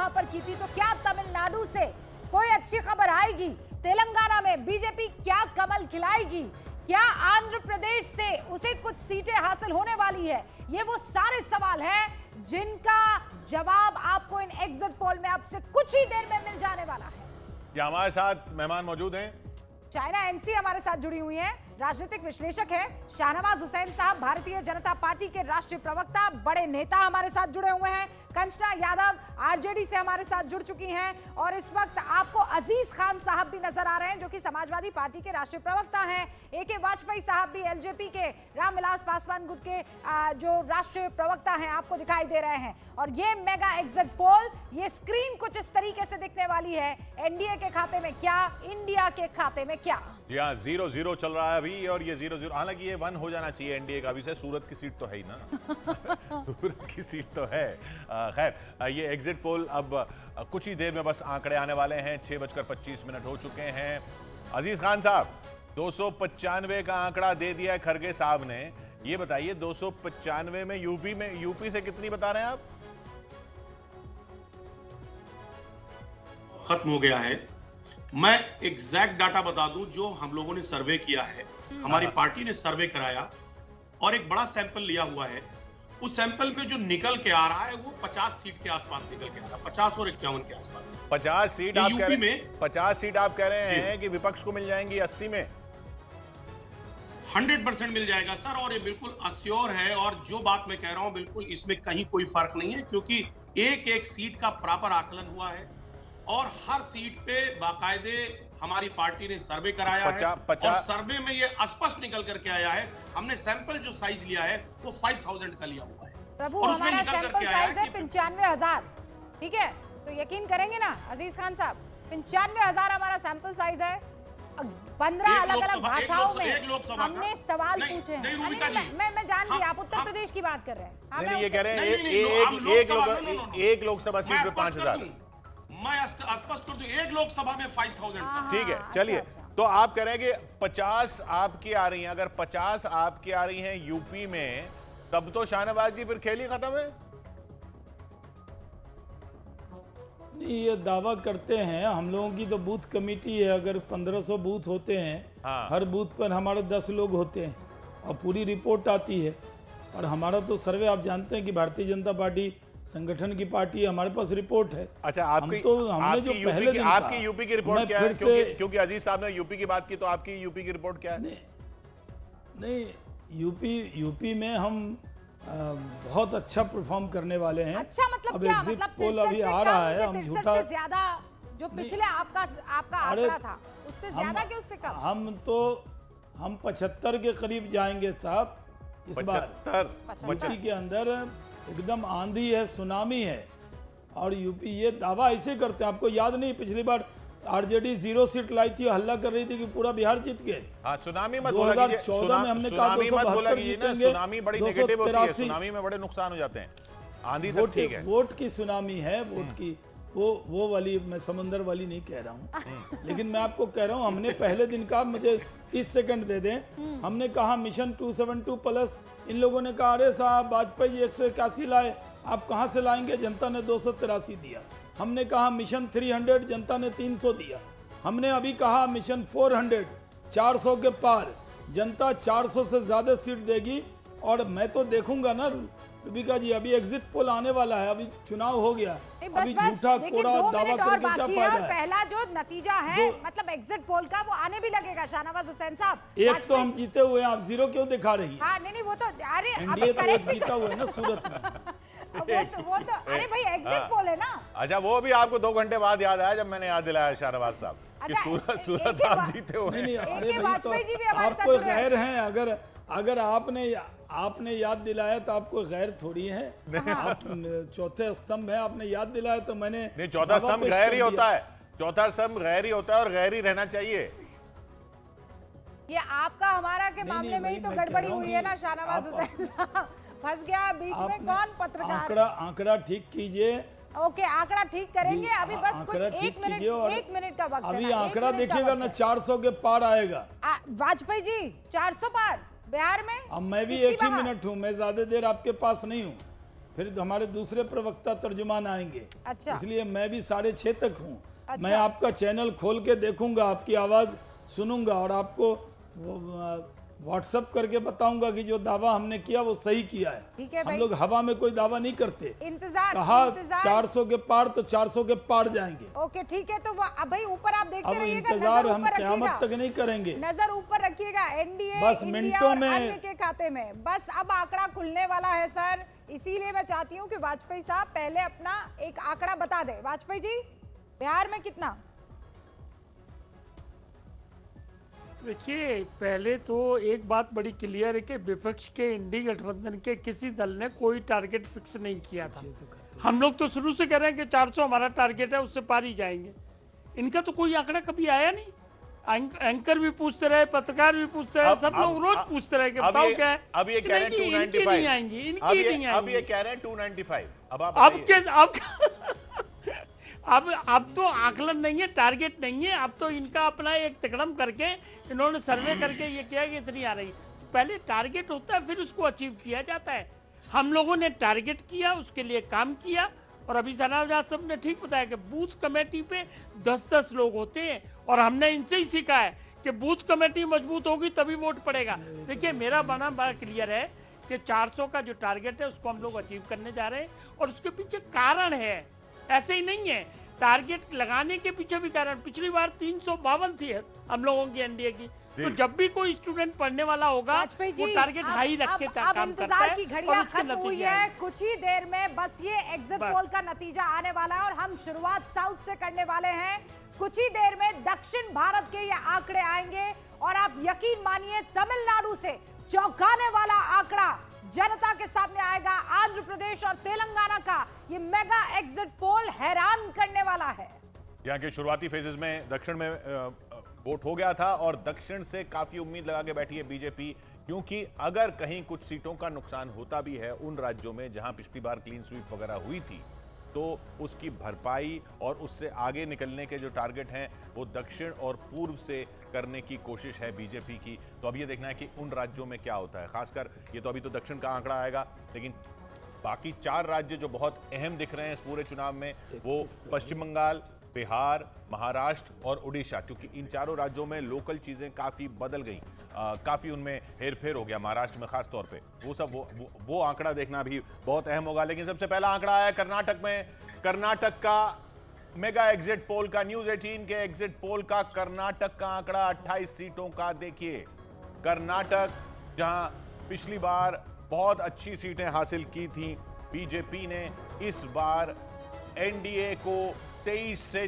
वहां पर की थी, तो क्या तमिलनाडु से कोई अच्छी खबर आएगी? तेलंगाना में बीजेपी क्या कमल खिलाएगी? क्या आंध्र प्रदेश से उसे कुछ सीटें हासिल होने वाली है? ये वो सारे सवाल हैं जिनका जवाब आपको इन एग्जिट पोल में अब से कुछ ही देर में मिल जाने वाला है। क्या हमारे साथ मेहमान मौजूद हैं? चाइना एनसी हमारे साथ जुड़ी हुई हैं, राजनीतिक विश्लेषक है शाहनवाज हुसैन साहब, भारतीय जनता पार्टी के राष्ट्रीय प्रवक्ता, बड़े नेता हमारे साथ जुड़े हुए हैं। कंचना यादव आरजेडी से हमारे साथ जुड़ चुकी हैं और इस वक्त आपको अजीज खान साहब भी नजर आ रहे हैं जो कि समाजवादी पार्टी के राष्ट्रीय प्रवक्ता हैं। एके वाजपेयी साहब भी एलजेपी के, रामविलास पासवान गुट के जो राष्ट्रीय प्रवक्ता हैं, आपको दिखाई दे रहे हैं। और ये मेगा एग्जिट पोल, ये स्क्रीन कुछ इस तरीके से दिखने वाली है। एनडीए के खाते में क्या, इंडिया के खाते में क्या? यहाँ 0-0 चल रहा है अभी, और ये 0-0, हालांकि ये 1 हो जाना चाहिए एनडीए का अभी से। सूरत की सीट तो है ही ना सूरत की सीट तो है। खैर, ये एग्जिट पोल अब कुछ ही देर में बस आंकड़े आने वाले हैं। 6:25 हो चुके हैं। अजीज खान साहब, 295 का आंकड़ा दे दिया है खरगे साहब ने। ये बताइए 295 में यूपी से कितनी बता रहे हैं आप? खत्म हो गया है। मैं एग्जैक्ट डाटा बता दूं जो हम लोगों ने सर्वे किया है, हमारी पार्टी ने सर्वे कराया और एक बड़ा सैंपल लिया हुआ है। उस सैंपल में जो निकल के आ रहा है वो 50 सीट के आसपास निकल के आ रहा है, 50 और 51 के आसपास। 50 सीट आप यूपी में 50 सीट आप कह रहे हैं कि विपक्ष को मिल जाएंगी 80 में? 100% मिल जाएगा सर, और ये बिल्कुल अश्योर है। और जो बात मैं कह रहा हूं बिल्कुल इसमें कहीं कोई फर्क नहीं है, क्योंकि एक एक सीट का प्रॉपर आकलन हुआ है और हर सीट पे बाकायदे हमारी पार्टी ने सर्वे कराया है। और सर्वे में ये स्पष्ट निकल करके आया है, हमने सैंपल जो साइज लिया है वो 5000 का लिया हुआ है। प्रभु, हमारा सैंपल साइज है 95,000, ठीक है? तो यकीन करेंगे ना अजीज खान साहब, 95,000 हमारा सैंपल साइज है। 15 अलग-अलग भाषाओं में हमने सवाल पूछे हैं। मैं जान गई आप उत्तर प्रदेश की बात कर रहे हैं। नहीं, ये कह रहे हैं एक लोकसभा सीट पे 5,000। मैं स्पष्ट कर दूं, एक लोकसभा में 5000। ठीक है, चलिए। तो आप कह रहे हैं कि 50 आपकी आ रही हैं। अगर 50 आपकी आ रही हैं यूपी में, तब तो शाहनवाज जी फिर खेल ही खत्म है। नहीं, ये दावा करते हैं। हम लोगों की तो बूथ कमेटी है, अगर 1500 बूथ होते हैं, हर बूथ पर हमारे 10 लोग होते हैं और पूरी रिपोर्ट आती है। और हमारा तो सर्वे, आप जानते हैं कि भारतीय जनता पार्टी संगठन की पार्टी है, हमारे पास रिपोर्ट है। अच्छा, हमने जो पहले दिन आपकी यूपी की रिपोर्ट क्या है? क्योंकि अजीज साहब ने यूपी की बात की, तो आपकी यूपी की रिपोर्ट क्या है? नहीं, यूपी में हम बहुत अच्छा परफॉर्म करने वाले हैं। अच्छा मतलब क्या? मतलब पोल अभी आ रहा है, हम झूठा से ज्यादा जो पिछले आपका आंकड़ा था उससे ज्यादा कि उससे कम? हम 75 के करीब जाएंगे साहब इस बार। 75 के अंदर एकदम आंधी है, सुनामी है। और यूपी ये दावा ऐसे करते हैं, आपको याद नहीं पिछली बार आरजेडी 0 सीट लाई थी, हल्ला कर रही थी कि पूरा बिहार जीत गए। हाँ, सुनामी मत बोला कीजिए। 2014 में हमने कहा 272 जीतेंगे। सुनामी बड़ी नेगेटिव होती है, सुनामी में बड़े नुकसान हो जाते हैं। आंधी तक ठीक है, वोट की सुनामी है, वोट की वो वाली, मैं समंदर वाली नहीं कह रहा हूँ। लेकिन मैं आपको कह रहा हूँ, हमने पहले दिन कहा, मुझे 30 सेकंड दे दें, हमने कहा मिशन 272 प्लस। इन लोगों ने कहा अरे साहब वाजपेयी 181 लाए, आप कहाँ से लाएंगे? जनता ने 283 दिया। हमने कहा मिशन 300, जनता ने 300 दिया। हमने अभी कहा मिशन 400, 400 के पार, जनता 400 से ज्यादा सीट देगी। और मैं तो देखूंगा ना रूबिका जी, अभी एग्जिट पोल आने वाला है, अभी चुनाव हो गया, अभी झूठा कोड़ा दावा करके क्या फायदा है? पहला जो नतीजा है मतलब एग्जिट पोल का, वो आने भी लगेगा शाहनवाज हुसैन साहब। एक तो हम जीते हुए हैं, आप 0 क्यों दिखा रही है? हाँ, नहीं वो तो अरे इंडिया तो एक जीता हुआ है ना सूरत में। वो तो अरे भाई एग्जिट पोल है ना। अच्छा, वो भी आपको 2 घंटे बाद याद आया जब मैंने याद दिलाया शाहनवाज साहब कि सूरत आप जीते हुए हैं। आपको गैर हैं, अगर आपने याद दिलाया तो आपको गैर थोड़ी है। आप चौथे स्तंभ है, आपने याद दिलाया तो मैंने। नहीं, चौथा स्तंभ गैर ही होता है, चौथा स्तंभ गैर ही होता है और गैर ही रहना चाहिए। ये आपका हमारा के मामले में ही तो गड़बड़ी हुई है ना शाहनवाज हुसैन साहब, फंस गया बीच में कौन पत्रकार। आंकड़ा ठीक कीजिए। ओके, आंकड़ा ठीक करेंगे, अभी बस कुछ 1 मिनट का वक्त है। अभी आंकड़ा देखिएगा ना, 400 के पार आएगा। वाजपेयी जी 400 पार बिहार में। अब मैं भी 1 ही मिनट हूँ, मैं ज्यादा देर आपके पास नहीं हूँ। फिर हमारे दूसरे प्रवक्ता तर्जुमान आएंगे। अच्छा। इसलिए मैं भी 6:30 तक हूँ। अच्छा। मैं आपका चैनल खोल के देखूंगा, आपकी आवाज सुनूंगा और आपको व्हाट्सएप करके बताऊंगा कि जो दावा हमने किया वो सही किया है। ठीक है हम भाई। लोग हवा में कोई दावा नहीं करते। इंतजार कहा इंतजार 400 के पार तो 400 के पार जाएंगे। ओके ठीक है, तो अब भाई ऊपर आप देखते अब रहिएगा, इंतजार नजर हम ऊपर क़यामत रखिएगा, तक नहीं करेंगे। नजर ऊपर रखिएगा। एनडीए बस इंडिया मिनटों और में- अन्य के खाते में बस अब आंकड़ा खुलने वाला है सर। इसीलिए मैं चाहती हूँ कि वाजपेयी साहब पहले अपना एक आंकड़ा बता दे। वाजपेयी जी, बिहार में कितना? देखिए, पहले तो एक बात बड़ी क्लियर है कि विपक्ष के इंडी गठबंधन के किसी दल ने कोई टारगेट फिक्स नहीं किया था। हम लोग तो शुरू से कह रहे हैं कि 400 हमारा टारगेट है, उससे पार ही जाएंगे। इनका तो कोई आंकड़ा कभी आया नहीं। एंकर भी पूछते रहे, पत्रकार भी पूछते रहे, सब लोग रोज पूछते रहे कि बताओ क्या है। अब ये कह रहे हैं नहीं, इनकी 295 नहीं आएंगी, इनकी नहीं अब ये आएंगी। कह रहे हैं 295। अब आप अब बताइए। अब तो आकलन नहीं है, टारगेट नहीं है। अब तो इनका अपना एक तिकड़म करके इन्होंने सर्वे करके ये किया कि इतनी आ रही। पहले टारगेट होता है, फिर उसको अचीव किया जाता है। हम लोगों ने टारगेट किया, उसके लिए काम किया। और अभी सनाब साहब ने ठीक बताया कि बूथ कमेटी पे 10-10 लोग होते हैं और हमने इनसे ही सीखा है कि बूथ कमेटी मजबूत होगी तभी वोट पड़ेगा। देखिए, मेरा मानना बड़ा क्लियर है कि 400 का जो टारगेट है उसको हम लोग अचीव करने जा रहे हैं और उसके पीछे कारण है, ऐसे ही नहीं है। टारगेट लगाने के पीछे भी कारण, पिछली बार 352 थी हम लोगों की एनडीए की। तो जब भी कोई स्टूडेंट पढ़ने वाला होगा वाजपेयी जी, वो टारगेट हाई रख के अब काम करता है इंतजार की और घड़ियां उसके खत्म हुई नतीजे है। आएंगे। कुछ ही देर में बस ये एग्जिट बस। पोल का नतीजा आने वाला है और हम शुरुआत साउथ से करने वाले हैं। कुछ ही देर में दक्षिण भारत के ये आंकड़े आएंगे और आप यकीन मानिए तमिलनाडु से चौंकाने वाला आंकड़ा जनता के सामने आएगा। आंध्र प्रदेश और तेलंगाना का ये मेगा एग्जिट पोल हैरान करने वाला है। यहाँ के शुरुआती फेजेस में दक्षिण में वोट हो गया था और दक्षिण से काफी उम्मीद लगा के बैठी है बीजेपी, क्योंकि अगर कहीं कुछ सीटों का नुकसान होता भी है उन राज्यों में जहां पिछली बार क्लीन स्वीप वगैरह हुई थी, तो उसकी भरपाई और उससे आगे निकलने के जो टारगेट हैं वो दक्षिण और पूर्व से करने की कोशिश है बीजेपी की। तो अब ये देखना है कि उन राज्यों में क्या होता है। खासकर ये तो अभी तो दक्षिण का आंकड़ा आएगा, लेकिन बाकी 4 राज्य जो बहुत अहम दिख रहे हैं इस पूरे चुनाव में वो पश्चिम बंगाल, बिहार, महाराष्ट्र और उड़ीसा, क्योंकि इन चारों राज्यों में लोकल चीजें काफी बदल गई, काफी उनमें हेरफेर हो गया। महाराष्ट्र में खास तौर पे वो आंकड़ा देखना भी बहुत अहम होगा। लेकिन सबसे पहला आंकड़ा आया कर्नाटक में। कर्नाटक का मेगा एग्जिट पोल का, न्यूज 18 के एग्जिट पोल का कर्नाटक का आंकड़ा 28 सीटों का। देखिए, कर्नाटक जहां पिछली बार बहुत अच्छी सीटें हासिल की थी बीजेपी ने, इस बार एनडीए को 23 से